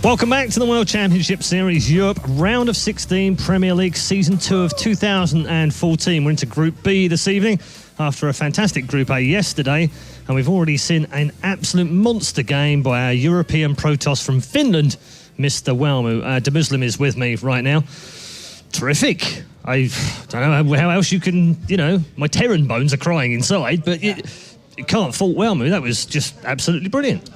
Welcome back to the World Championship Series Europe Round of 16 Premier League Season 2 of 2014. We're into Group B this evening after a fantastic Group A yesterday, and we've already seen an absolute monster game by our European Protoss from Finland, Mr. Welmu. Demuslim is with me right now. Terrific. I don't know how else you can, my Terran bones are crying inside, but you can't fault Welmu. That was just absolutely brilliant.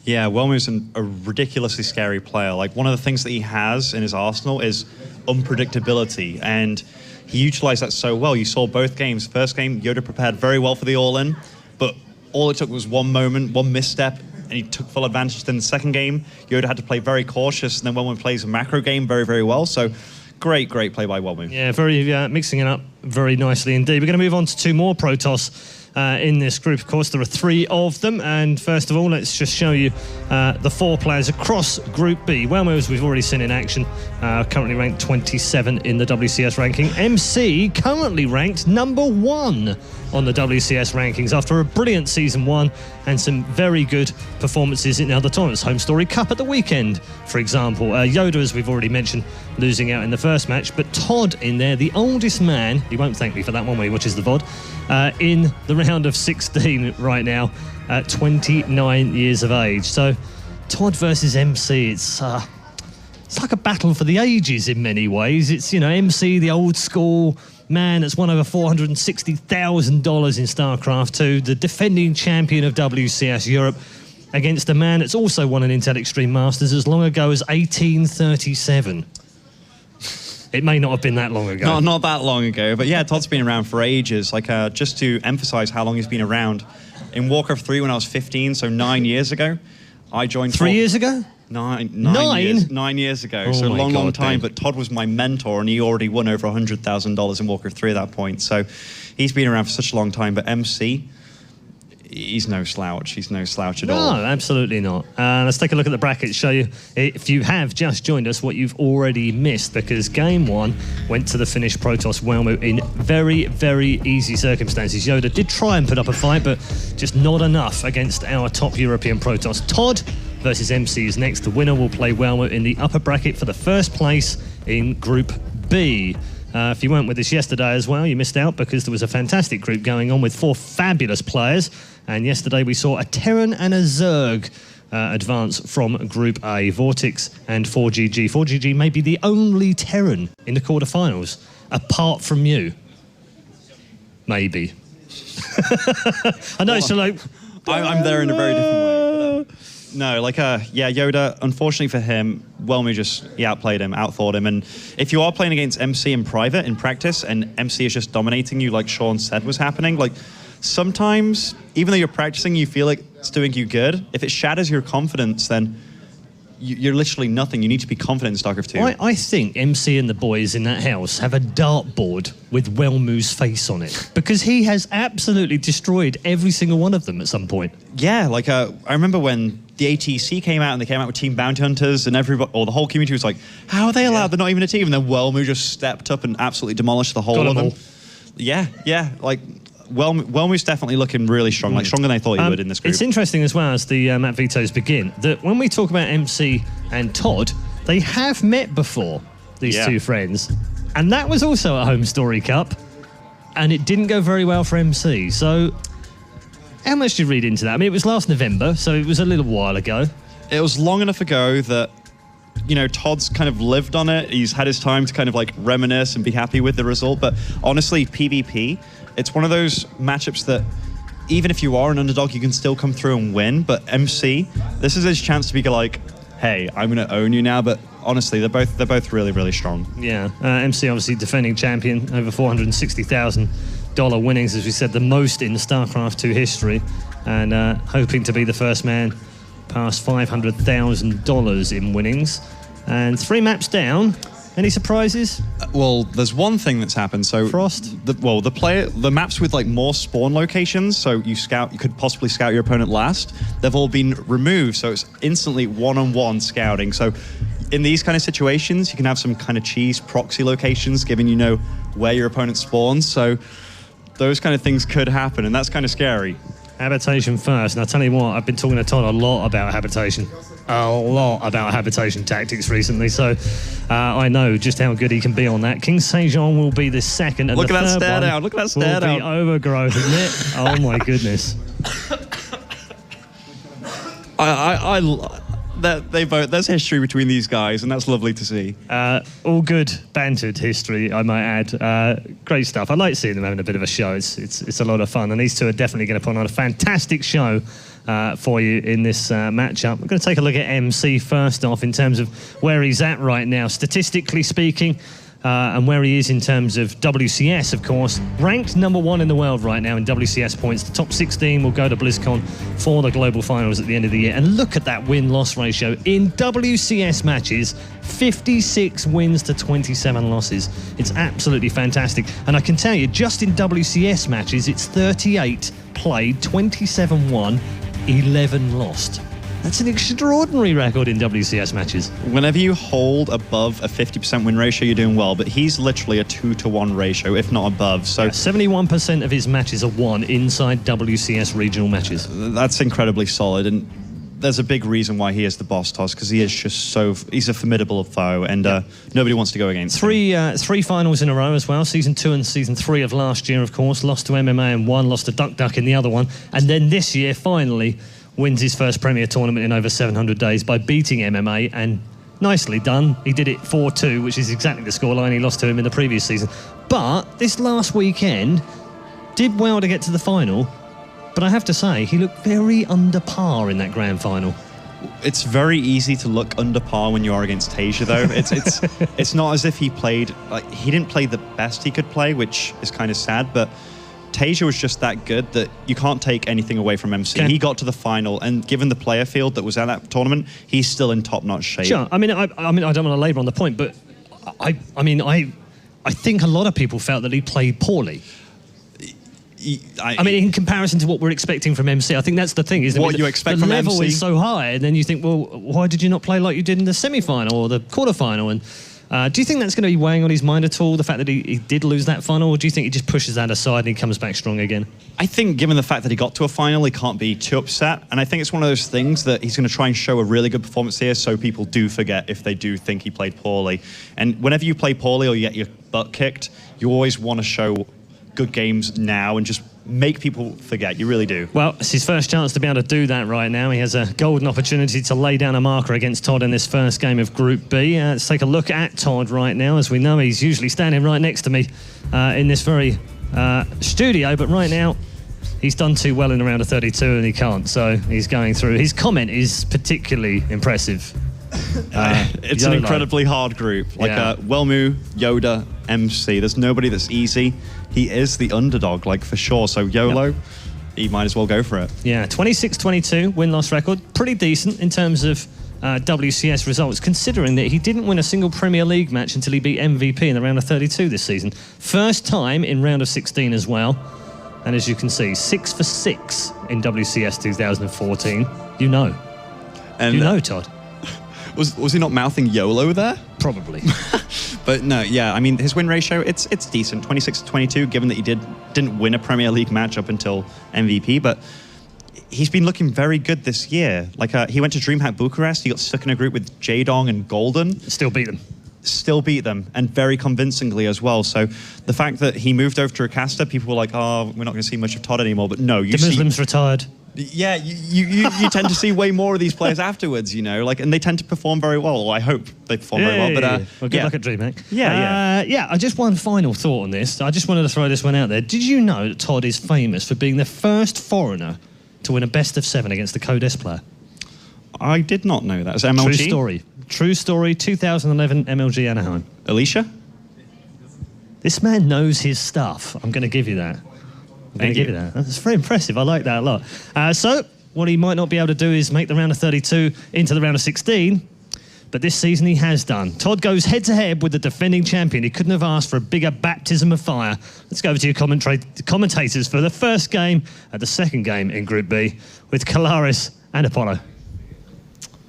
Yeah, Welmu's a ridiculously scary player. Like, one of the things that he has in his arsenal is unpredictability, and he utilized that so well. You saw both games. First game, Yoda prepared very well for the all-in, but all it took was one moment, one misstep, and he took full advantage. Then the second game, Yoda had to play very cautious, and then Welmu plays a macro game very, very well. So great play by Welmu. Yeah, very mixing it up very nicely indeed. We're going to move on to two more Protoss in this group. Of course, there are three of them, and first of all, let's just show you the four players across Group B. Welmu, as we've already seen in action, currently ranked 27 in the WCS ranking. MC currently ranked #1 on the WCS rankings after a brilliant Season 1 and some very good performances in other tournaments. Home Story Cup at the weekend, for example. Yoda, as we've already mentioned, losing out in the first match, but Todd in there, the oldest man, he won't thank me for that one when he watches the VOD, in the round of 16 right now, at 29 years of age. So Todd versus MC, it's like a battle for the ages in many ways. It's, MC, the old school man that's won over $460,000 in StarCraft 2, the defending champion of WCS Europe, against a man that's also won an Intel Extreme Masters as long ago as 1837. It may not have been that long ago. Not that long ago, but yeah, Todd's been around for ages. Like, just to emphasize how long he's been around, in Warcraft 3 when I was 15, so 9 years ago, I joined... 3 years ago? Nine 9 years ago. Oh, so a long then. time, but Todd was my mentor, and he already won over $100,000 in Warcraft 3 at that point. So he's been around for such a long time, but MC, he's no slouch. He's no slouch at all. No, absolutely not. Let's take a look at the brackets, show you, if you have just joined us, what you've already missed, because Game 1 went to the Finnish Protoss Welmu in very, very easy circumstances. Yoda did try and put up a fight, but just not enough against our top European Protoss. Todd versus MC is next. The winner will play Welmu in the upper bracket for the first place in Group B. If you weren't with us yesterday as well, you missed out because there was a fantastic group going on with 4 fabulous players. And yesterday we saw a Terran and a Zerg advance from Group A, Vortex and 4GG. 4GG may be the only Terran in the quarterfinals, apart from you. Maybe. I know it's like... I'm there in a very different way. But, no, Yoda, unfortunately for him, Welmu he outplayed him, outthought him. And if you are playing against MC in private, in practice, and MC is just dominating you like Sean said was happening, like, sometimes, even though you're practicing, you feel like it's doing you good. If it shatters your confidence, then you're literally nothing. You need to be confident in StarCraft 2. I think MC and the boys in that house have a dartboard with Welmu's face on it, because he has absolutely destroyed every single one of them at some point. Yeah, like I remember when the ATC came out and they came out with Team Bounty Hunters, and everybody, or the whole community was like, how are they allowed? They're not even a team. And then Welmu just stepped up and absolutely demolished the whole of them. Yeah, like... Welmu's definitely looking really strong, like stronger than I thought he would in this group. It's interesting as well, as the map vetoes begin, that when we talk about MC and Todd, they have met before, these two friends. And that was also a Home Story Cup, and it didn't go very well for MC. So how much do you read into that? I mean, it was last November, so it was a little while ago. It was long enough ago that, Todd's kind of lived on it. He's had his time to kind of like reminisce and be happy with the result. But honestly, PvP, it's one of those matchups that even if you are an underdog, you can still come through and win. But MC, this is his chance to be like, hey, I'm going to own you now. But honestly, they're both really, really strong. Yeah, MC obviously defending champion, over $460,000 winnings, as we said, the most in StarCraft 2 history, and hoping to be the first man past $500,000 in winnings. And 3 maps down. Any surprises? Well, there's one thing that's happened. So Frost. The maps with like more spawn locations, so you could possibly scout your opponent last. They've all been removed, so it's instantly one-on-one scouting. So in these kind of situations, you can have some kind of cheese proxy locations, giving you know where your opponent spawns. So those kind of things could happen, and that's kind of scary. Habitation first. And I'll tell you what, I've been talking to Todd a lot about habitation. A lot about habitation tactics recently. So I know just how good he can be on that. King Sejong will be the second. And Look the at that third stare one down. Look at that stare will down. be overgrowth, isn't it? Oh, my goodness. There's history between these guys, and that's lovely to see. All good bantered history, I might add. Great stuff. I like seeing them having a bit of a show. It's a lot of fun, and these two are definitely going to put on a fantastic show for you in this matchup. We're going to take a look at MC first off in terms of where he's at right now, statistically speaking. And where he is in terms of WCS, of course. Ranked #1 in the world right now in WCS points. The top 16 will go to BlizzCon for the global finals at the end of the year. And look at that win-loss ratio. In WCS matches, 56 wins to 27 losses. It's absolutely fantastic. And I can tell you, just in WCS matches, it's 38 played, 27 won, 11 lost. That's an extraordinary record in WCS matches. Whenever you hold above a 50% win ratio, you're doing well, but he's literally a 2-to-1 ratio, if not above. So 71% of his matches are won inside WCS regional matches. That's incredibly solid, and there's a big reason why he is the boss, Toss, because he is just he's a formidable foe, and nobody wants to go against him. Three finals in a row as well, Season 2 and Season 3 of last year, of course. Lost to MMA in one, lost to Duck in the other one, and then this year, finally, wins his first Premier tournament in over 700 days by beating MMA, and nicely done. He did it 4-2, which is exactly the scoreline he lost to him in the previous season. But this last weekend, did well to get to the final, but I have to say, he looked very under par in that grand final. It's very easy to look under par when you are against Tasia, though. It's not as if he played, he didn't play the best he could play, which is kind of sad, but Tasia was just that good that you can't take anything away from MC. Okay. He got to the final, and given the player field that was at that tournament, he's still in top-notch shape. Sure. I don't want to labour on the point, but I think a lot of people felt that he played poorly. In comparison to what we're expecting from MC, I think that's the thing, isn't it? What you expect from MC? The level is so high, and then you think, well, why did you not play like you did in the semi-final or the quarter-final? And do you think that's going to be weighing on his mind at all, the fact that he did lose that final, or do you think he just pushes that aside and he comes back strong again? I think given the fact that he got to a final, he can't be too upset, and I think it's one of those things that he's going to try and show a really good performance here so people do forget if they do think he played poorly. And whenever you play poorly or you get your butt kicked, you always want to show good games now and just make people forget. You really do. Well, it's his first chance to be able to do that right now. He has a golden opportunity to lay down a marker against Todd in this first game of Group B. Let's take a look at Todd right now. As we know, he's usually standing right next to me in this very studio, but right now he's done too well in the round of 32 and he can't, so he's going through. His comment is particularly impressive. It's an incredibly hard group. Wellmu, Yoda, MC. There's nobody that's easy. He is the underdog, for sure. So YOLO, he might as well go for it. Yeah, 26-22 win-loss record. Pretty decent in terms of WCS results, considering that he didn't win a single Premier League match until he beat MVP in the round of 32 this season. First time in round of 16 as well. And as you can see, 6 for 6 in WCS 2014. You know. And Todd. Was he not mouthing YOLO there? Probably. But no, yeah, his win ratio, it's decent, 26-22, given that he didn't win a Premier League match up until MVP, but he's been looking very good this year. He went to DreamHack Bucharest, he got stuck in a group with Jaedong and Golden. Still beat them, and very convincingly as well. So the fact that he moved over to Rakasta, people were like, oh, we're not going to see much of Todd anymore, but no, the Muslims retired. Yeah, you tend to see way more of these players afterwards, and they tend to perform very well. Or I hope they perform very well. But good luck at DreamHack. Yeah. Just one final thought on this. I just wanted to throw this one out there. Did you know that Todd is famous for being the first foreigner to win a best of 7 against a Codes player? I did not know that. Is it MLG? True story. 2011 MLG Anaheim. Alicia? This man knows his stuff. I'm going to give you that. Give you that. That's very impressive. I like that a lot. So, what he might not be able to do is make the round of 32 into the round of 16, but this season he has done. Todd goes head-to-head with the defending champion. He couldn't have asked for a bigger baptism of fire. Let's go over to your commentators for the first game and the second game in Group B with Kalaris and Apollo.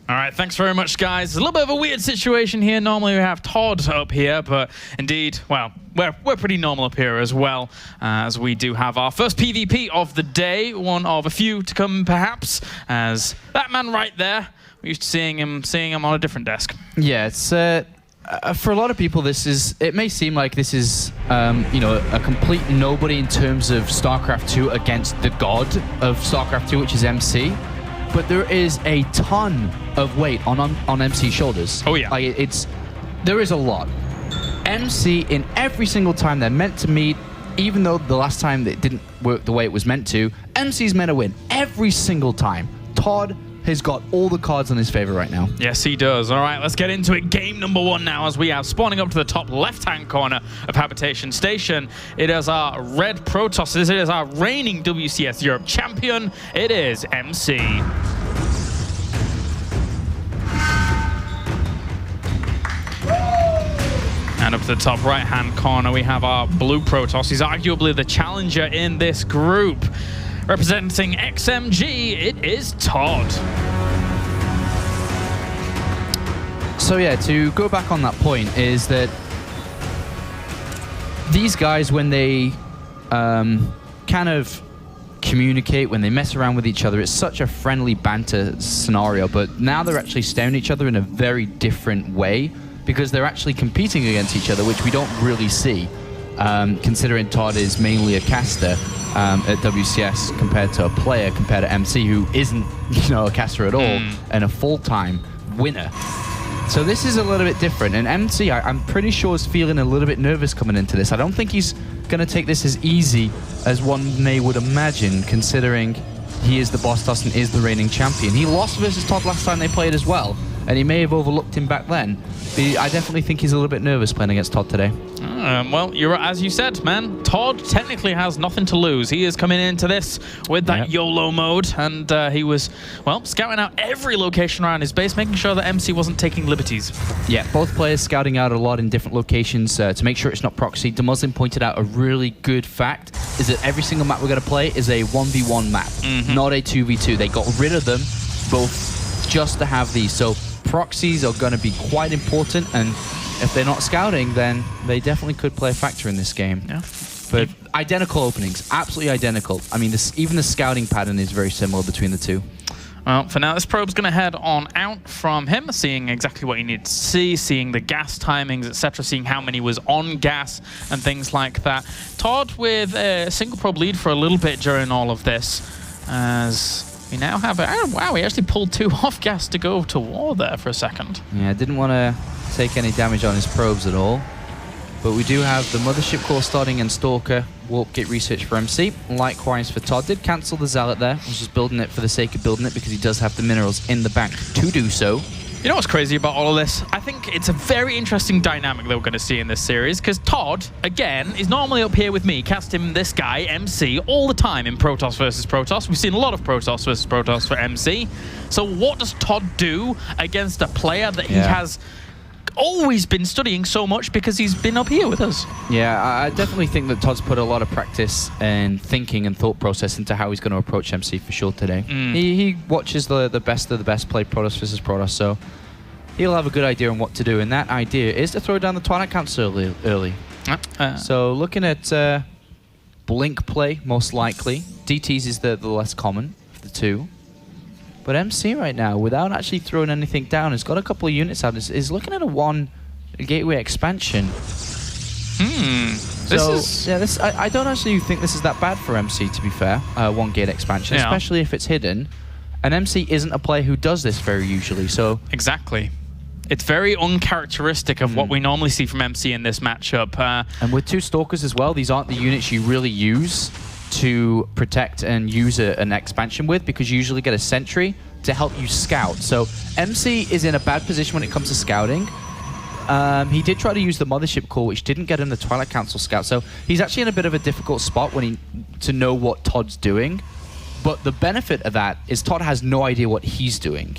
All right, thanks very much, guys. A little bit of a weird situation here. Normally we have Todd up here, but indeed, well, we're pretty normal up here as well, as we do have our first PvP of the day, one of a few to come, perhaps, as that man right there, we're used to seeing him on a different desk. Yeah, it's for a lot of people, it may seem like this is you know, a complete nobody in terms of StarCraft 2 against the god of StarCraft 2, which is MC. But there is a ton of weight on MC's shoulders. Oh yeah. Like there is a lot. MC in every single time they're meant to meet, even though the last time it didn't work the way it was meant to, MC's meant to win every single time. Todd has got all the cards in his favor right now. Yes, he does. All right, let's get into it. Game number 1 now, as we are spawning up to the top left-hand corner of Habitation Station. It is our red Protoss. It is our reigning WCS Europe champion. It is MC. And up to the top right-hand corner, we have our blue Protoss. He's arguably the challenger in this group. Representing XMG, it is Todd. So yeah, to go back on that point is that these guys, when they kind of communicate, when they mess around with each other, it's such a friendly banter scenario, but now they're actually staring at each other in a very different way because they're actually competing against each other, which we don't really see, considering Todd is mainly a caster at WCS compared to a player, compared to MC, who isn't, you know, a caster at all and a full-time winner. So this is a little bit different, and MC, I'm pretty sure, is feeling a little bit nervous coming into this. I don't think he's going to take this as easy as one may would imagine, considering he is the boss toss and is the reigning champion. He lost versus Todd last time they played as well, and he may have overlooked him back then. But I definitely think he's a little bit nervous playing against Todd today. Well, as you said, man, Todd technically has nothing to lose. He is coming into this with that YOLO mode, and he was, well, scouting out every location around his base, making sure that MC wasn't taking liberties. Yeah, both players scouting out a lot in different locations to make sure it's not proxy. DeMuslin pointed out a really good fact, is that every single map we're going to play is a 1v1 map, not a 2v2. They got rid of them both just to have these. So proxies are going to be quite important, and if they're not scouting, then they definitely could play a factor in this game. Yeah. But identical openings, absolutely identical. I mean, even the scouting pattern is very similar between the two. Well, for now, this probe's going to head on out from him, seeing exactly what you need to see, seeing the gas timings, etc., seeing how many was on gas and things like that. Todd with a single probe lead for a little bit during all of this, as we now have wow, he actually pulled 2 off gas to go to war there for a second. Yeah, didn't want to take any damage on his probes at all. But we do have the Mothership Core starting and Stalker, Warp Gate Research for MC. Likewise for Todd. Did cancel the Zealot there. Was just building it for the sake of building it because he does have the minerals in the bank to do so. You know what's crazy about all of this? I think it's a very interesting dynamic that we're going to see in this series, because Todd, again, is normally up here with me, casting this guy, MC, all the time in Protoss versus Protoss. We've seen a lot of Protoss versus Protoss for MC. So what does Todd do against a player that he has always been studying so much because he's been up here with us? Yeah, I definitely think that Todd's put a lot of practice and thinking and thought process into how he's going to approach MC for sure today. He watches the best of the best play Protoss versus Protoss, so he'll have a good idea on what to do, and that idea is to throw down the Twilight Council early. So looking at Blink play, most likely. DTs is the less common of the two. But MC right now, without actually throwing anything down, has got a couple of units out. Is looking at a 1 gateway expansion. I don't actually think this is that bad for MC, to be fair. 1 gate expansion, especially if it's hidden. And MC isn't a player who does this very usually, so... Exactly. It's very uncharacteristic of what we normally see from MC in this matchup. And with 2 Stalkers as well, these aren't the units you really use to protect and use an expansion with, because you usually get a sentry to help you scout. So MC is in a bad position when it comes to scouting. He did try to use the Mothership Core, which didn't get him the Twilight Council scout. So he's actually in a bit of a difficult spot to know what Todd's doing. But the benefit of that is Todd has no idea what he's doing.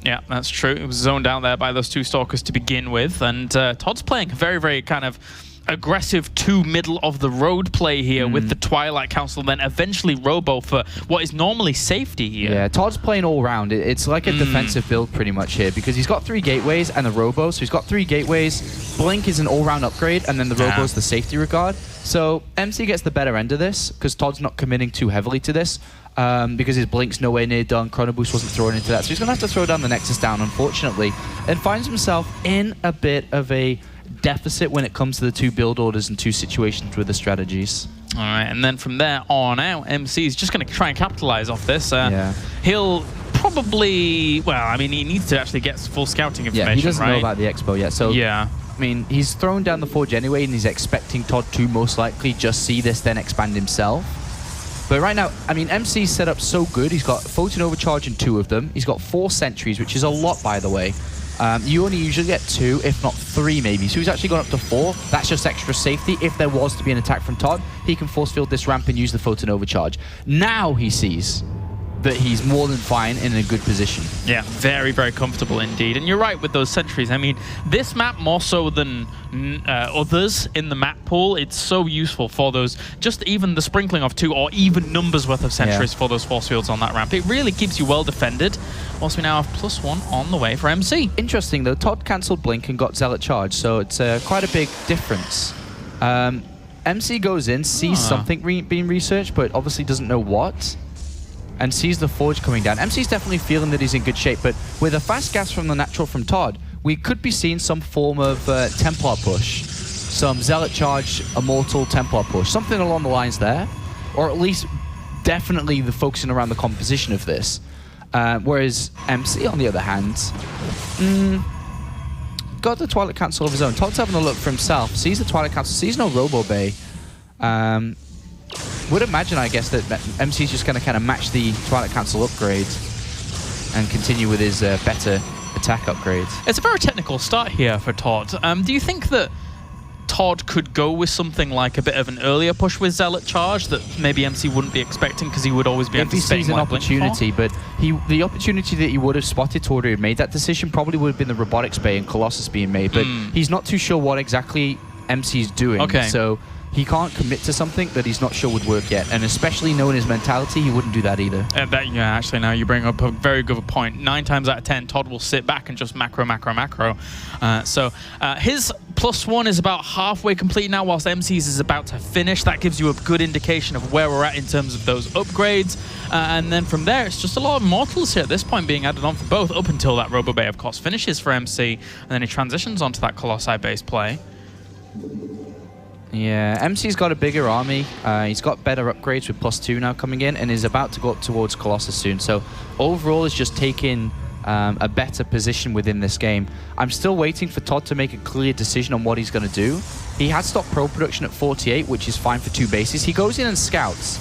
Yeah, that's true. It was zoned out there by those 2 Stalkers to begin with. And Todd's playing very, very kind of aggressive two middle of the road play here with the Twilight Council, then eventually Robo for what is normally safety here. Yeah, Todd's playing all round. It's like a defensive build pretty much here because he's got 3 gateways and a Robo, so he's got 3 gateways. Blink is an all-round upgrade, and then the Robo's the safety regard. So MC gets the better end of this because Todd's not committing too heavily to this because his Blink's nowhere near done. Chrono Boost wasn't thrown into that, so he's going to have to throw down the Nexus down, unfortunately, and finds himself in a bit of a deficit when it comes to the 2 build orders and 2 situations with the strategies. All right, and then from there on out, MC is just going to try and capitalize off this. He'll probably, well, I mean, he needs to actually get full scouting information, Yeah, he doesn't right? know about the Expo yet, so yeah. I mean, he's thrown down the Forge anyway, and he's expecting Todd to most likely just see this, then expand himself. But right now, I mean, MC's set up so good. He's got Photon Overcharge in 2 of them. He's got 4 sentries, which is a lot, by the way. You only usually get 2, if not 3 maybe. So he's actually gone up to 4. That's just extra safety. If there was to be an attack from Todd, he can force field this ramp and use the Photon Overcharge. Now he sees that he's more than fine in a good position. Yeah, very, very comfortable indeed. And you're right with those sentries. I mean, this map more so than others in the map pool, it's so useful for those, just even the sprinkling of 2 or even numbers worth of sentries for those force fields on that ramp. It really keeps you well defended, whilst we now have +1 on the way for MC. Interesting though, Todd cancelled Blink and got Zealot Charge, so it's quite a big difference. MC goes in, sees something being researched, but obviously doesn't know what, and sees the Forge coming down. MC's definitely feeling that he's in good shape, but with a fast gas from the natural from Todd, we could be seeing some form of Templar push. Some Zealot Charge, Immortal Templar push. Something along the lines there. Or at least definitely the focusing around the composition of this. Whereas MC, on the other hand, got the Twilight Council of his own. Todd's having a look for himself. Sees the Twilight Council, sees no Robo Bay. Would imagine, I guess, that MC's just going to kind of match the Twilight Council upgrade and continue with his better attack upgrades. It's a very technical start here for Todd. Do you think that Todd could go with something like a bit of an earlier push with Zealot Charge that maybe MC wouldn't be expecting because he would always be anticipating if he sees an opportunity, but the opportunity that he would have spotted to already have made that decision probably would have been the Robotics Bay and Colossus being made, but he's not too sure what exactly MC's doing, so he can't commit to something that he's not sure would work yet, and especially knowing his mentality, he wouldn't do that either. Actually, now you bring up a very good point. 9 times out of 10, Todd will sit back and just macro. So his +1 is about halfway complete now, whilst MC's is about to finish. That gives you a good indication of where we're at in terms of those upgrades. And then from there, it's just a lot of Mortals here at this point being added on for both, up until that Robo Bay, of course, finishes for MC, and then he transitions onto that Colossi-based play. Yeah, MC's got a bigger army. He's got better upgrades with +2 now coming in, and is about to go up towards Colossus soon. So overall, he's just taking a better position within this game. I'm still waiting for Todd to make a clear decision on what he's going to do. He had stopped pro production at 48, which is fine for 2 bases. He goes in and scouts,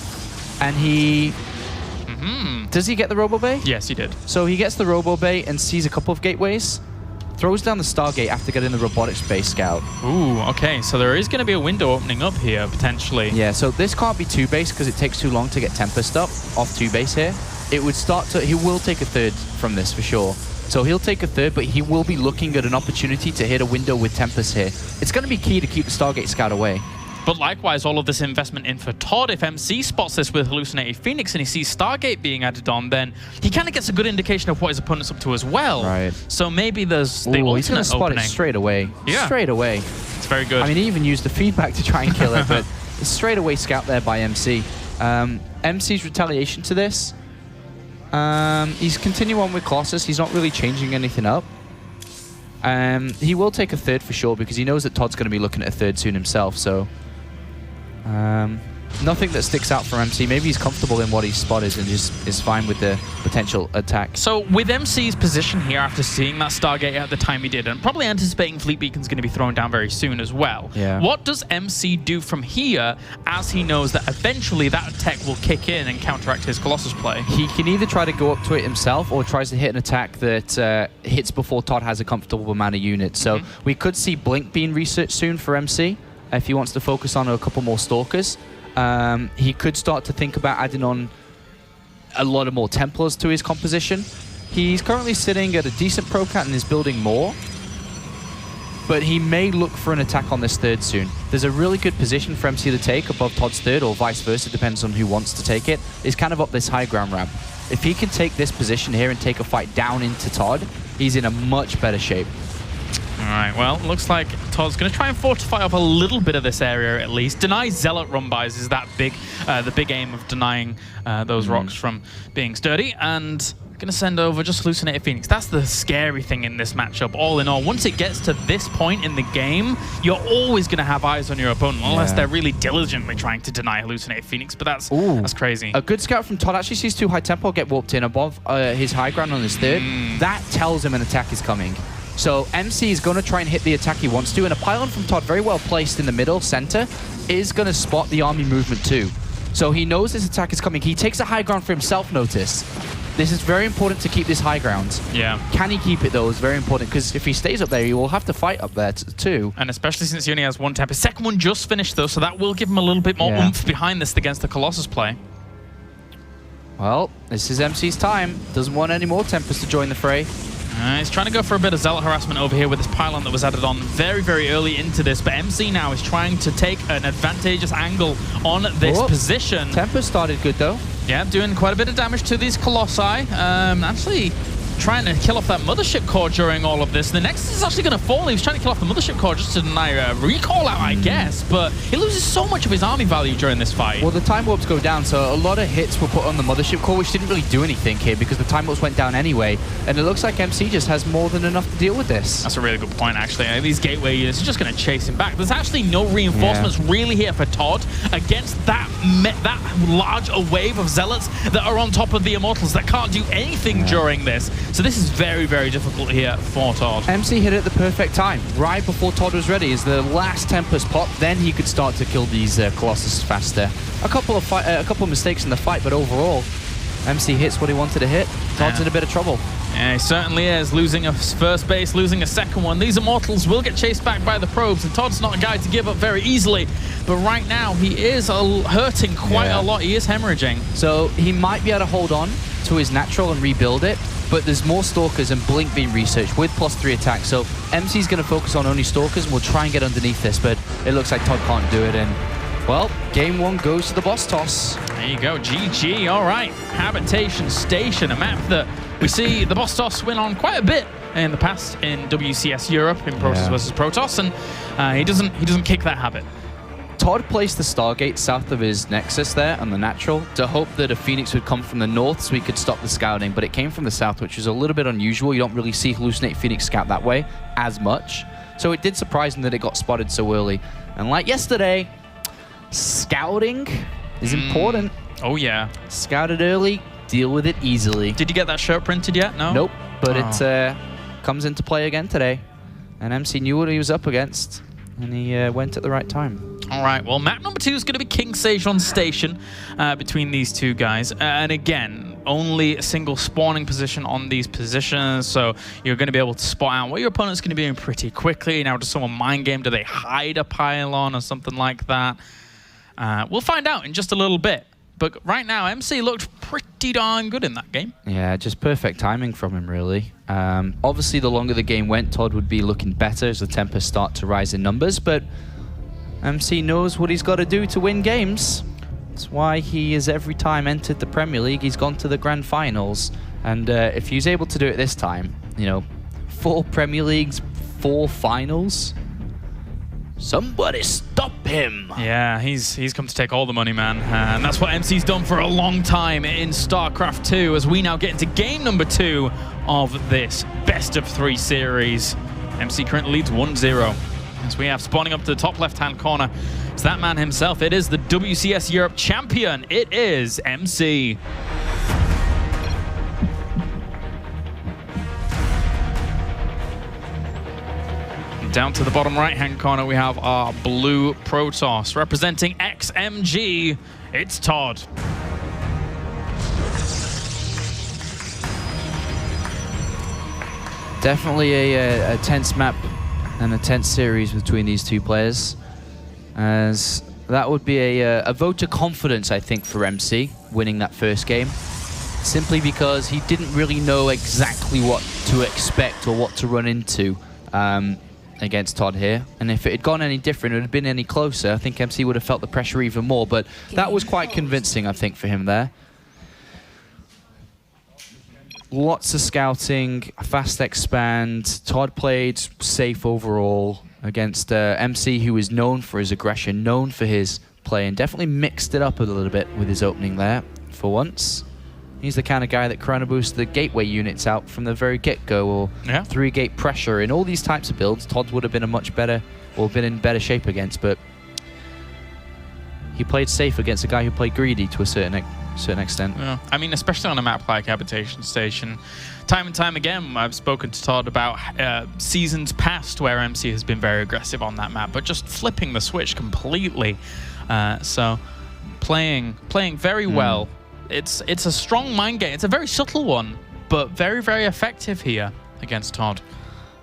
and he... Does he get the Robo Bay? Yes, he did. So he gets the Robo Bay and sees a couple of gateways. Throws down the Stargate after getting the Robotics Base Scout. Ooh, okay, so there is going to be a window opening up here, potentially. Yeah, so this can't be 2 base because it takes too long to get Tempest up off 2 base here. It would start to... He will take a 3rd from this for sure. So he'll take a 3rd, but he will be looking at an opportunity to hit a window with Tempest here. It's going to be key to keep the Stargate Scout away. But likewise, all of this investment in for Todd, if MC spots this with Hallucinated Phoenix and he sees Stargate being added on, then he kind of gets a good indication of what his opponent's up to as well. Right. So maybe there's the alternate he's going to spot opening. it straight away. Yeah. Straight away. It's very good. I mean, he even used the feedback to try and kill it, but straight away scout there by MC. MC's retaliation to this, he's continuing on with Colossus. He's not really changing anything up. He will take a 3rd for sure because he knows that Todd's going to be looking at a 3rd soon himself, so... nothing that sticks out for MC. Maybe he's comfortable in what he's spotted and just is fine with the potential attack. So with MC's position here after seeing that Stargate at the time he did, and probably anticipating Fleet Beacon's going to be thrown down very soon as well, what does MC do from here as he knows that eventually that tech will kick in and counteract his Colossus play? He can either try to go up to it himself or tries to hit an attack that hits before Todd has a comfortable amount of units. So we could see Blink being researched soon for MC if he wants to focus on a couple more Stalkers. He could start to think about adding on a lot of more Templars to his composition. He's currently sitting at a decent pro count and is building more. but he may look for an attack on this third soon. There's a really good position for MC to take above Todd's third, or vice versa, depends on who wants to take it. It's kind of up this high ground ramp. If he can take this position here and take a fight down into Todd, he's in a much better shape. All right, well, looks like Todd's going to try and fortify off a little bit of this area at least. Deny Zealot run-bys is that big, the big aim of denying those rocks from being sturdy. And going to send over just Hallucinated Phoenix. That's the scary thing in this matchup, all in all. Once it gets to this point in the game, you're always going to have eyes on your opponent, unless they're really diligently trying to deny Hallucinated Phoenix, but that's crazy. A good scout from Todd actually sees 2 high tempo get warped in above his high ground on his third. That tells him an attack is coming. So MC is going to try and hit the attack he wants to, and a pylon from Todd, very well placed in the middle center, is going to spot the army movement too. So he knows this attack is coming. He takes a high ground for himself, notice. This is very important to keep this high ground. Yeah. Can he keep it, though, is very important, because if he stays up there, he will have to fight up there, too. And especially since he only has 1 temp. His second one just finished, though, so that will give him a little bit more oomph behind this against the Colossus play. Well, this is MC's time. Doesn't want any more Tempest to join the fray. He's trying to go for a bit of Zealot harassment over here with this pylon that was added on very, very early into this, but MC now is trying to take an advantageous angle on this position. Tempest started good, though. Yeah, doing quite a bit of damage to these Colossi. Actually trying to kill off that Mothership core during all of this. The Nexus is actually going to fall. He was trying to kill off the Mothership core just to deny a recall out, I guess, but he loses so much of his army value during this fight. Well, the time warps go down, so a lot of hits were put on the Mothership core, which didn't really do anything here because the time warps went down anyway, and it looks like MC just has more than enough to deal with this. That's a really good point, actually. These gateway units are just going to chase him back. There's actually no reinforcements really here for Todd against that large a wave of Zealots that are on top of the Immortals that can't do anything during this. So this is very, very difficult here for Todd. MC hit it at the perfect time, right before Todd was ready. As the last Tempest popped, then he could start to kill these Colossus faster. A couple of mistakes in the fight, but overall, MC hits what he wanted to hit. Todd's in a bit of trouble. Yeah, he certainly is. Losing a first base, losing a second one. These Immortals will get chased back by the probes, and Todd's not a guy to give up very easily. But right now, he is hurting quite a lot. He is hemorrhaging. So he might be able to hold on to his natural and rebuild it, but there's more Stalkers and Blink being researched with +3 attack. So MC's going to focus on only Stalkers, and we'll try and get underneath this, but it looks like Todd can't do it. And, well, game 1 goes to the boss toss. There you go, GG. All right, Habitation Station, a map that we see the boss toss win on quite a bit in the past in WCS Europe in Protoss versus Protoss, and he doesn't kick that habit. Todd placed the Stargate south of his Nexus there on the natural to hope that a Phoenix would come from the north so he could stop the scouting, but it came from the south, which is a little bit unusual. You don't really see Hallucinate Phoenix scout that way as much. So it did surprise him that it got spotted so early. And like yesterday, scouting is important. Oh yeah. Scout it early, deal with it easily. Did you get that shirt printed yet? No? Nope, but it comes into play again today. And MC knew what he was up against, and he went at the right time. All right, well, map number 2 is going to be King Sage on Station between these two guys. And again, only a single spawning position on these positions, so you're going to be able to spot out what your opponent's going to be doing pretty quickly. Now, does someone mind game? Do they hide a pylon or something like that? We'll find out in just a little bit. But right now, MC looked pretty darn good in that game. Yeah, just perfect timing from him, really. Obviously, the longer the game went, Todd would be looking better as the Tempests start to rise in numbers, but MC knows what he's got to do to win games. That's why he has every time entered the Premier League. He's gone to the Grand Finals. And if he's able to do it this time, 4 Premier Leagues, 4 finals, somebody stop him. Yeah, he's come to take all the money, man. And that's what MC's done for a long time in StarCraft 2, as we now get into game number 2 of this best of 3 series. MC currently leads 1-0. As we have spawning up to the top left-hand corner, it's that man himself. It is the WCS Europe champion. It is MC. Down to the bottom right-hand corner, we have our blue Protoss. Representing XMG, it's Todd. Definitely a tense map and a tense series between these two players, as that would be a vote of confidence, I think, for MC winning that first game, simply because he didn't really know exactly what to expect or what to run into. against Todd here. And if it had gone any different, it would have been any closer, I think MC would have felt the pressure even more. But that was quite convincing, I think, for him there. Lots of scouting, fast expand. Todd played safe overall against MC, who is known for his aggression, known for his play, and definitely mixed it up a little bit with his opening there for once. He's the kind of guy that Chrono Boost the gateway units out from the very get-go, or 3-gate pressure. In all these types of builds, Todd would have been a much better, or been in better shape against, but he played safe against a guy who played greedy to a certain extent. Yeah. I mean, especially on a map like Habitation Station. Time and time again, I've spoken to Todd about seasons past where MC has been very aggressive on that map, but just flipping the switch completely. So playing very well. It's a strong mind game. It's a very subtle one, but very, very effective here against Todd.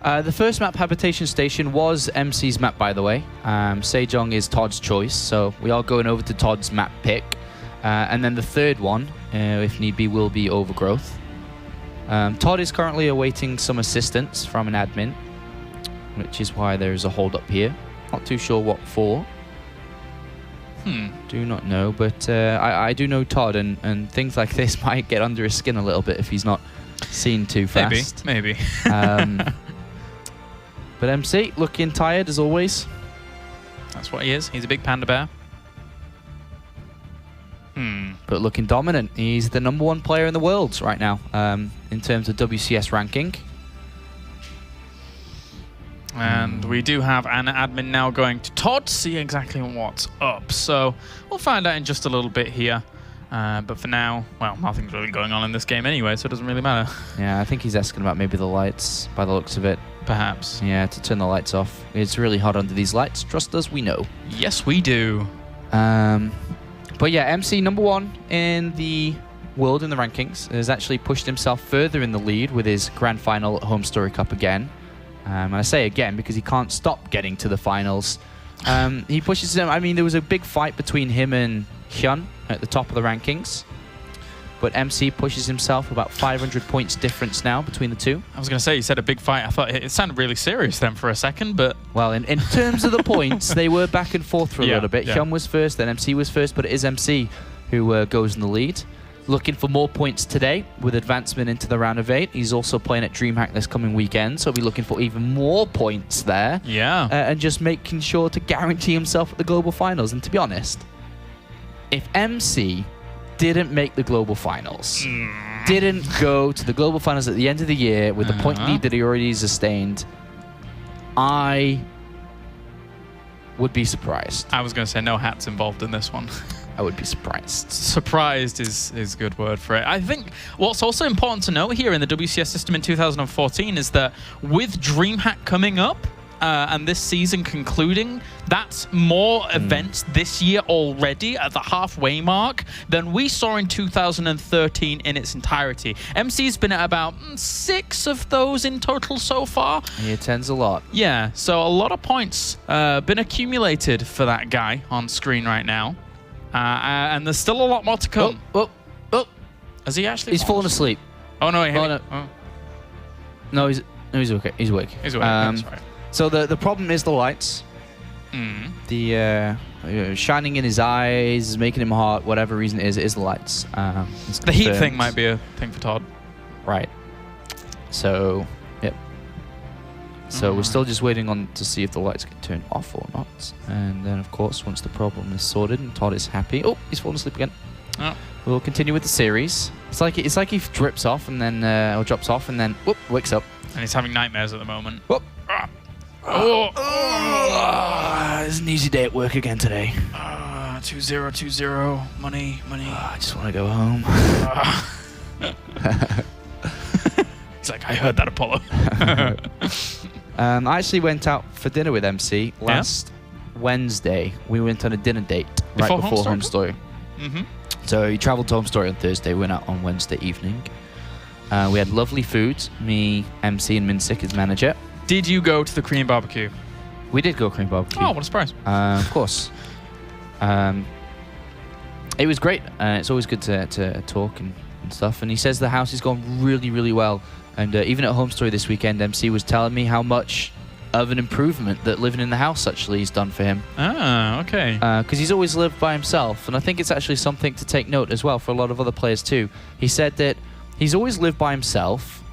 The first map, Habitation Station, was MC's map, by the way. Sejong is Todd's choice, so we are going over to Todd's map pick. And then the third one, if need be, will be Overgrowth. Todd is currently awaiting some assistance from an admin, which is why there's a hold up here. Not too sure what for. Do not know, but I do know Todd, and things like this might get under his skin a little bit if he's not seen too fast. Maybe. But MC, looking tired as always. That's what he is. He's a big panda bear. But looking dominant. He's the #1 player in the world right now in terms of WCS ranking. And we do have an admin now going to Todd to see exactly what's up. So we'll find out in just a little bit here. But for now, well, nothing's really going on in this game anyway, so it doesn't really matter. Yeah, I think he's asking about maybe the lights by the looks of it. Perhaps. Yeah, to turn the lights off. It's really hot under these lights. Trust us, we know. Yes, we do. But yeah, MC #1 in the world in the rankings has actually pushed himself further in the lead with his grand final at Home Story Cup again. And I say again because he can't stop getting to the finals. He pushes him. I mean, there was a big fight between him and Hyun at the top of the rankings. But MC pushes himself about 500 points difference now between the two. I was going to say, you said a big fight. I thought it sounded really serious then for a second, but... Well, in terms of the points, they were back and forth for a little bit. Yeah. Hyun was first, then MC was first, but it is MC who goes in the lead. Looking for more points today with advancement into the round of 8. He's also playing at DreamHack this coming weekend, so he'll be looking for even more points there. Yeah. And just making sure to guarantee himself at the global finals. And to be honest, if MC didn't make the global finals, didn't go to the global finals at the end of the year with the point lead that he already sustained, I would be surprised. I was going to say no hats involved in this one. I would be surprised. Surprised is a good word for it. I think what's also important to note here in the WCS system in 2014 is that with DreamHack coming up, and this season concluding, that's more events this year already at the halfway mark than we saw in 2013 in its entirety. MC's been at about 6 of those in total so far. He attends a lot. Yeah, so a lot of points been accumulated for that guy on screen right now. And there's still a lot more to come. Oh. Has he actually? He's fallen asleep. Oh, no, he hit no. Oh. No, he's okay. He's awake. He's awake, that's right. So the problem is the lights. The shining in his eyes, making him hot, whatever reason it is the lights. The heat thing might be a thing for Todd. Right. So, yep. So we're still just waiting on to see if the lights get turned off or not. And then, of course, once the problem is sorted and Todd is happy... Oh, he's fallen asleep again. Oh. We'll continue with the series. It's like he drips off and then... or drops off and then... Whoop, wakes up. And he's having nightmares at the moment. Whoop. It's an easy day at work again today. 2020. Money. I just want to go home. It's like, I heard that, Apollo. I actually went out for dinner with MC last Wednesday. We went on a dinner date right before Home Story. So he travelled to Home Story on Thursday. We went out on Wednesday evening. We had lovely food. Me, MC, and Minsik, his manager. Did you go to the Korean barbecue? We did go Korean barbecue. Oh, what a surprise. Of course. It was great. It's always good to talk and stuff. And he says the house is going really, really well. And even at Home Story this weekend, MC was telling me how much of an improvement that living in the house actually has done for him. Ah, okay. Because he's always lived by himself, and I think it's actually something to take note as well for a lot of other players too. He said that he's always lived by himself,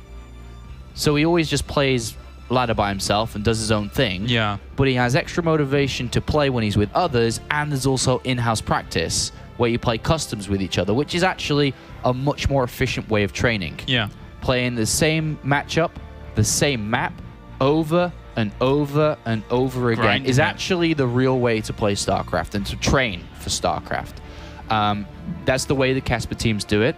so he always just plays ladder by himself and does his own thing. Yeah. But he has extra motivation to play when he's with others, and there's also in-house practice where you play customs with each other, which is actually a much more efficient way of training. Yeah. Playing the same matchup, the same map, over and over and over again Grinding is it. actually the real way to play StarCraft and to train for StarCraft. That's the way the Casper teams do it.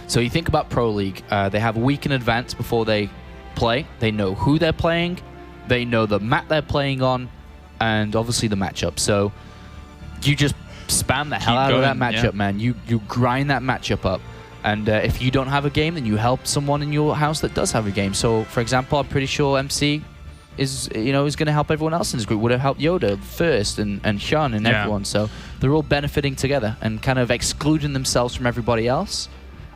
So you think about Pro League, they have a week in advance before they play. They know who they're playing, they know the map they're playing on, and obviously the matchup. So you just spam the hell out of that matchup, man. You grind that matchup up. And if you don't have a game, then you help someone in your house that does have a game. So, for example, I'm pretty sure MC is going to help everyone else in his group. Would have helped Yoda first and Sean and everyone. So they're all benefiting together, and kind of excluding themselves from everybody else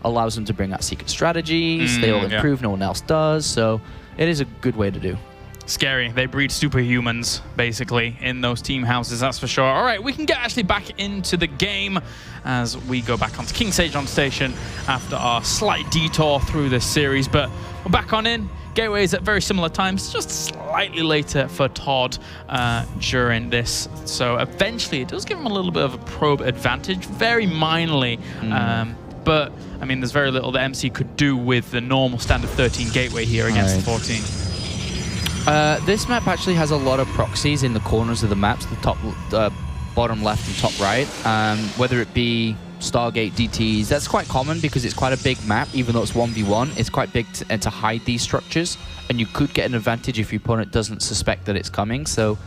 allows them to bring out secret strategies. They all improve, no one else does. So it is a good way to do. Scary. They breed superhumans, basically, in those team houses, that's for sure. All right, we can get actually back into the game as we go back onto King Sage on station after our slight detour through this series. But we're back on in. Gateways at very similar times, just slightly later for Todd during this. So eventually, it does give him a little bit of a probe advantage, very minorly. But, I mean, there's very little that MC could do with the normal standard 13 gateway here against the 14. This map actually has a lot of proxies in the corners of the maps, the top, bottom left and top right. Whether it be Stargate, DTs, that's quite common because it's quite a big map, even though it's 1v1. It's quite big to hide these structures, and you could get an advantage if your opponent doesn't suspect that it's coming. So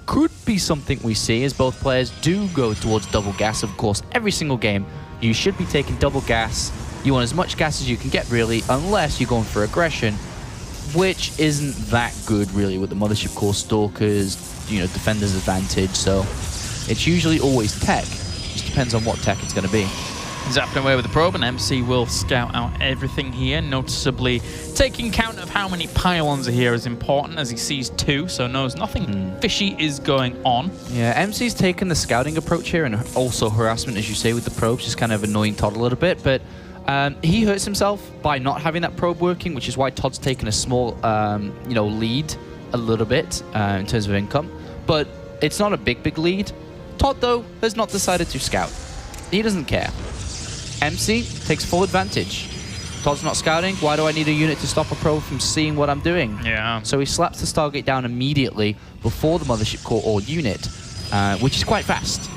could be something we see as both players do go towards double gas. Of course, every single game, you should be taking double gas. You want as much gas as you can get, really, unless you're going for aggression, which isn't that good, really, with the Mothership Core Stalkers, Defender's advantage. So it's usually always tech. Just depends on what tech it's going to be. Zapping away with the probe, and MC will scout out everything here, noticeably taking count of how many pylons are here is important, as he sees 2, so knows nothing fishy is going on. Yeah, MC's taken the scouting approach here, and also harassment, as you say, with the probes, just kind of annoying Todd a little bit, but he hurts himself by not having that probe working, which is why Todd's taken a small, lead a little bit in terms of income, but it's not a big lead. Todd, though, has not decided to scout. He doesn't care. MC takes full advantage. Todd's not scouting. Why do I need a unit to stop a probe from seeing what I'm doing? Yeah. So he slaps the Stargate down immediately before the Mothership Core or unit, which is quite fast.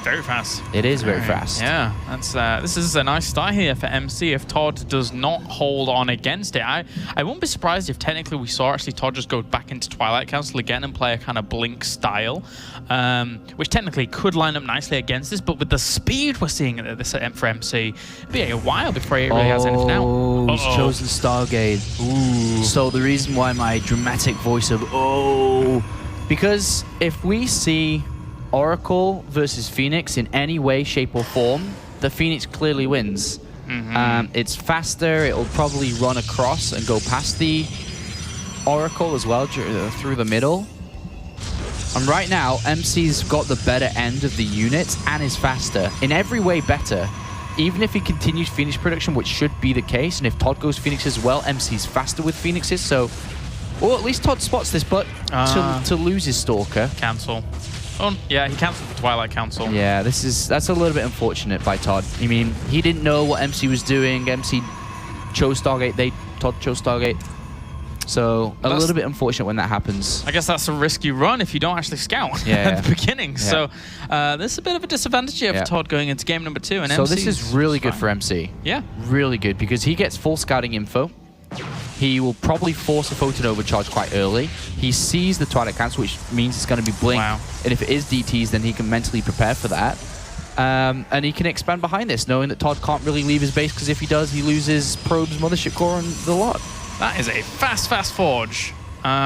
Very fast. It is very fast. Yeah, that's this is a nice start here for MC if Todd does not hold on against it. I won't be surprised if technically we saw actually Todd just go back into Twilight Council again and play a kind of Blink style, which technically could line up nicely against this, but with the speed we're seeing at this for MC, it'll be a while before he really has anything out. Oh, he's chosen Stargate. Ooh. So the reason why my dramatic voice of because if we see Oracle versus Phoenix in any way, shape, or form, the Phoenix clearly wins. It's faster, it'll probably run across and go past the Oracle as well through the middle. And right now, MC's got the better end of the units and is faster. In every way better. Even if he continues Phoenix production, which should be the case, and if Todd goes Phoenix as well, MC's faster with Phoenixes, so... Well, at least Todd spots this, but to lose his Stalker... Cancel. Oh, yeah, he cancelled the Twilight Council. Yeah, that's a little bit unfortunate by Todd. I mean, he didn't know what MC was doing. MC chose Stargate. Todd chose Stargate. So a little bit unfortunate when that happens. I guess that's a risk you run if you don't actually scout at the beginning. So there's a bit of a disadvantage here for Todd going into game number 2. And so this is really good for MC. Yeah. Really good, because he gets full scouting info. He will probably force a photon overcharge quite early. He sees the Twilight Council, which means it's going to be Blink. Wow. And if it is DTs, then he can mentally prepare for that. And he can expand behind this, knowing that Todd can't really leave his base, because if he does, he loses Probe's Mothership Core and the lot. That is a fast forge.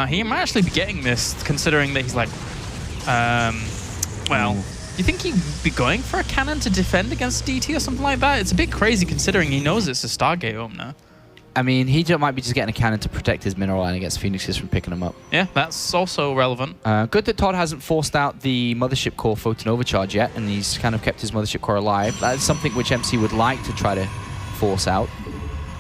He might actually be getting this, considering that he's like... do you think he'd be going for a cannon to defend against DT or something like that? It's a bit crazy, considering he knows it's a Stargate opener. I mean, he might be just getting a cannon to protect his mineral line against Phoenixes from picking them up. Yeah, that's also relevant. Good that Todd hasn't forced out the Mothership Core photon overcharge yet, and he's kind of kept his Mothership Core alive. That is something which MC would like to try to force out.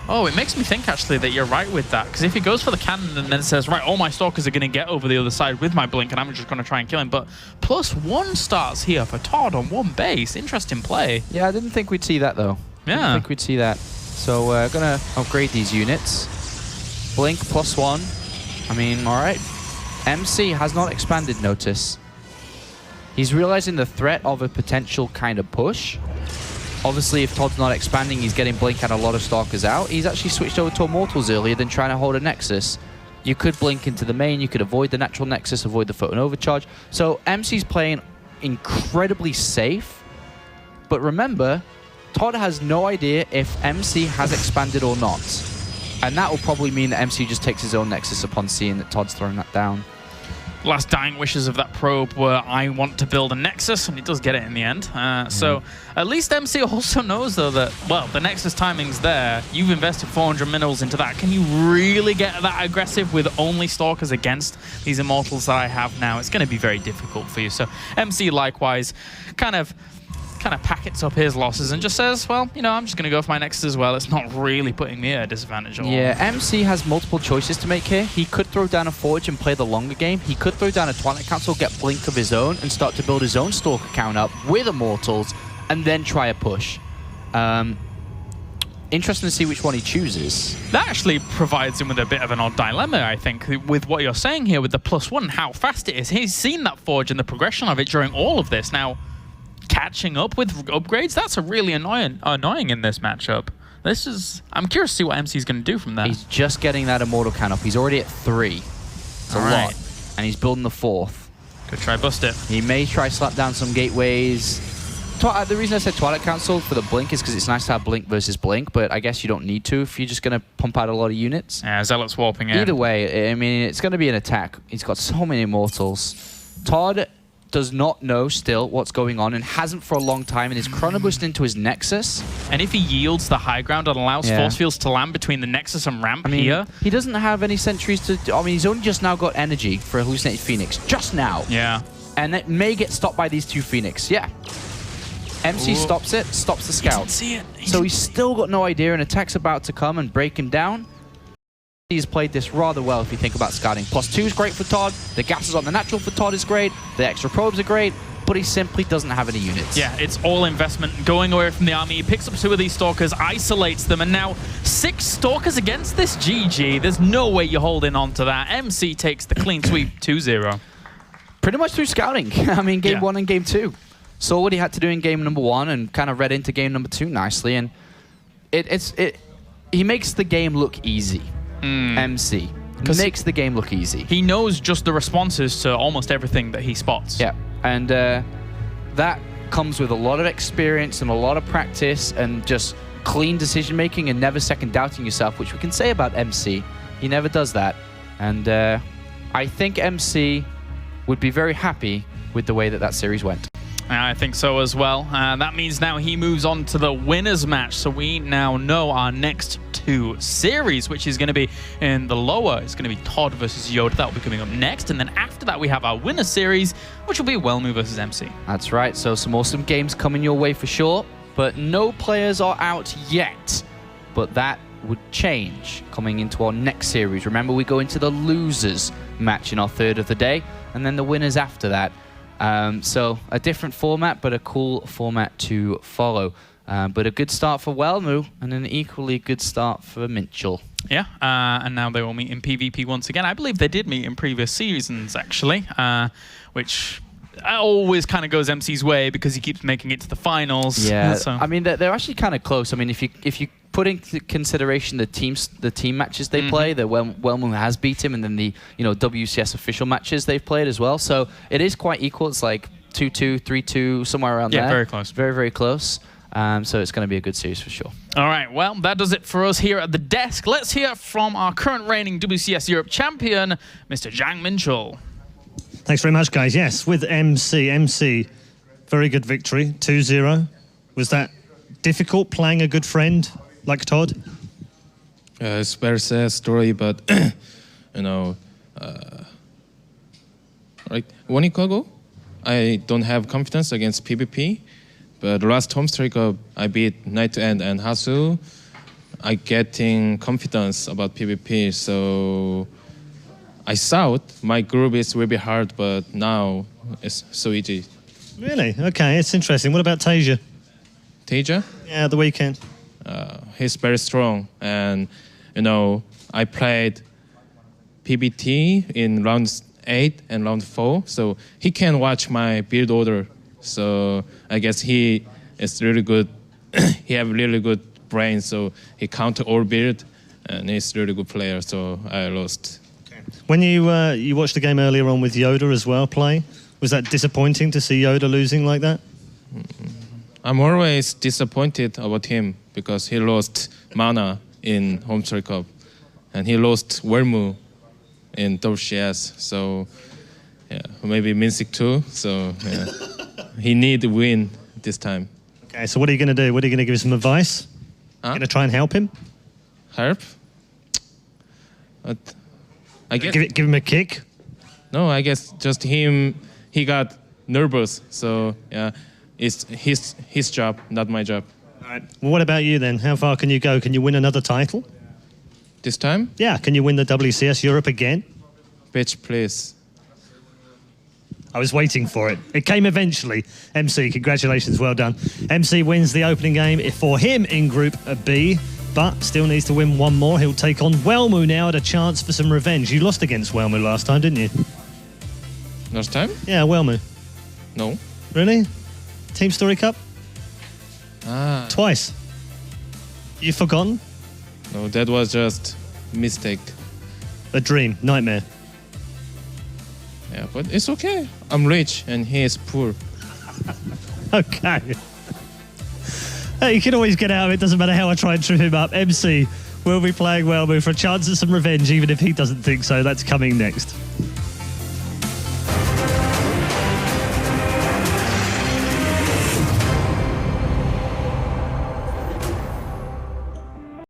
Oh, it makes me think, actually, that you're right with that. Because if he goes for the cannon and then says, right, all my Stalkers are going to get over the other side with my Blink, and I'm just going to try and kill him. But +1 starts here for Todd on 1 base. Interesting play. Yeah, I didn't think we'd see that, though. Yeah. I didn't think we'd see that. So we're going to upgrade these units. Blink +1. I mean, all right. MC has not expanded, notice. He's realizing the threat of a potential kind of push. Obviously, if Todd's not expanding, he's getting Blink and a lot of Stalkers out. He's actually switched over to Immortals earlier than trying to hold a Nexus. You could Blink into the main, you could avoid the natural Nexus, avoid the photon overcharge. So MC's playing incredibly safe. But remember, Todd has no idea if MC has expanded or not. And that will probably mean that MC just takes his own Nexus upon seeing that Todd's throwing that down. Last dying wishes of that probe were, I want to build a Nexus, and he does get it in the end. So at least MC also knows, though, that, well, the Nexus timing's there. You've invested 400 minerals into that. Can you really get that aggressive with only Stalkers against these Immortals that I have now? It's going to be very difficult for you. So MC, likewise, kind of packets up his losses and just says, well, you know, I'm just going to go for my Nexus as well. It's not really putting me at a disadvantage at all. Yeah, MC has multiple choices to make here. He could throw down a Forge and play the longer game. He could throw down a Twilight Council, get Blink of his own, and start to build his own Stalker count up with Immortals, and then try a push. Interesting to see which one he chooses. That actually provides him with a bit of an odd dilemma, I think, with what you're saying here with the +1, how fast it is. He's seen that Forge and the progression of it during all of this. Now, catching up with upgrades, that's a really annoying in this matchup. I'm curious to see what MC's going to do from that. He's just getting that Immortal count up. He's already at 3. It's a lot. And he's building the 4th. Could try bust it. He may try slap down some gateways. The reason I said Twilight Council for the Blink is because it's nice to have Blink versus Blink, but I guess you don't need to if you're just going to pump out a lot of units. Yeah, Zealot's warping in. Either way, I mean, it's going to be an attack. He's got so many Immortals. Todd does not know still what's going on and hasn't for a long time, and is Chrono Boost into his Nexus. And if he yields the high ground and allows Force Fields to land between the Nexus and ramp here... he doesn't have any sentries to... I mean, he's only just now got energy for a Hallucinated Phoenix. Just now. Yeah. And it may get stopped by these 2 Phoenix. Yeah. MC stops it, stops the Scout. He doesn't see it. So he's still got no idea, and attack's about to come and break him down. He's played this rather well if you think about scouting. +2 is great for Todd. The gases on the natural for Todd is great. The extra probes are great, but he simply doesn't have any units. Yeah, it's all investment going away from the army. He picks up 2 of these Stalkers, isolates them, and now 6 Stalkers against this GG. There's no way you're holding on to that. MC takes the clean sweep 2-0. Pretty much through scouting. I mean, game 1 and game 2. Saw what he had to do in game number 1 and kind of read into game number 2 nicely. And he makes the game look easy. MC makes the game look easy. He knows just the responses to almost everything that he spots. Yeah, and that comes with a lot of experience and a lot of practice and just clean decision making and never second doubting yourself, which we can say about MC. He never does that, and I think MC would be very happy with the way that series went. I think so as well. That means now he moves on to the winners match. So we now know our next 2 series, which is going to be in the lower. It's going to be Todd versus Yoda. That will be coming up next. And then after that, we have our winner series, which will be Whelmu versus MC. That's right. So some awesome games coming your way for sure. But no players are out yet. But that would change coming into our next series. Remember, we go into the losers match in our 3rd of the day. And then the winners after that. So a different format, but a cool format to follow. But a good start for Whelmu, and an equally good start for Minchel. Yeah, and now they will meet in PvP once again. I believe they did meet in previous seasons, actually, which always kind of goes MC's way because he keeps making it to the finals. Yeah, so. I mean, they're actually kind of close. I mean, if you put into consideration the team matches they play, that Whelmu has beat him, and then the WCS official matches they've played as well. So it is quite equal. It's like 2-2, 3-2, somewhere around there. Yeah, very close. Very, very close. So it's going to be a good series for sure. All right, well, that does it for us here at the desk. Let's hear from our current reigning WCS Europe champion, Mr. Zhang Minchel. Thanks very much, guys. Yes, with MC, very good victory, 2-0. Was that difficult playing a good friend like Todd? It's very sad story, but you know, like 1 week ago, I don't have confidence against PvP, but last home streak I beat Night to End and Hasu. I getting confidence about PvP, so I thought my group will be hard, but now it's so easy. Really? Okay, it's interesting. What about Tasia? Teja? Yeah, the weekend. He's very strong, and you know, I played PBT in round 8 and round 4, so he can watch my build order. So I guess he is really good. He have really good brain, so he counter all build, and he's really good player. So I lost. When you watched the game earlier on with Yoda as well play, was that disappointing to see Yoda losing like that? I'm always disappointed about him because he lost Mana in Home Street Cup, and he lost Wermu in WCS. So yeah, maybe Minsic too. So yeah, he need to win this time. Okay, so what are you going to do? What are you going to give him some advice? Huh? Going to try and help him? Help? But I guess Give him a kick? no. I guess just him. He got nervous. So yeah, it's his job, not my job. All right. Well, what about you then? How far can you go? Can you win another title? This time, Yeah, can you win the WCS Europe again? bitch, please. I was waiting for it. It came eventually. MC, congratulations, well done. MC wins the opening game for him in Group B, but still needs to win one more. He'll take on Welmu now at a chance for some revenge. You lost against Welmu last time, didn't you? Last time? Yeah, Welmu. No. Really? Team Story Cup? Ah. Twice. You've forgotten? No, that was just mistake. A dream, nightmare. Yeah, but it's okay. I'm rich and he is poor. Okay. Hey, you can always get out of it. Doesn't matter how I try and trip him up. MC will be playing Welmu for a chance at some revenge, even if he doesn't think so. That's coming next.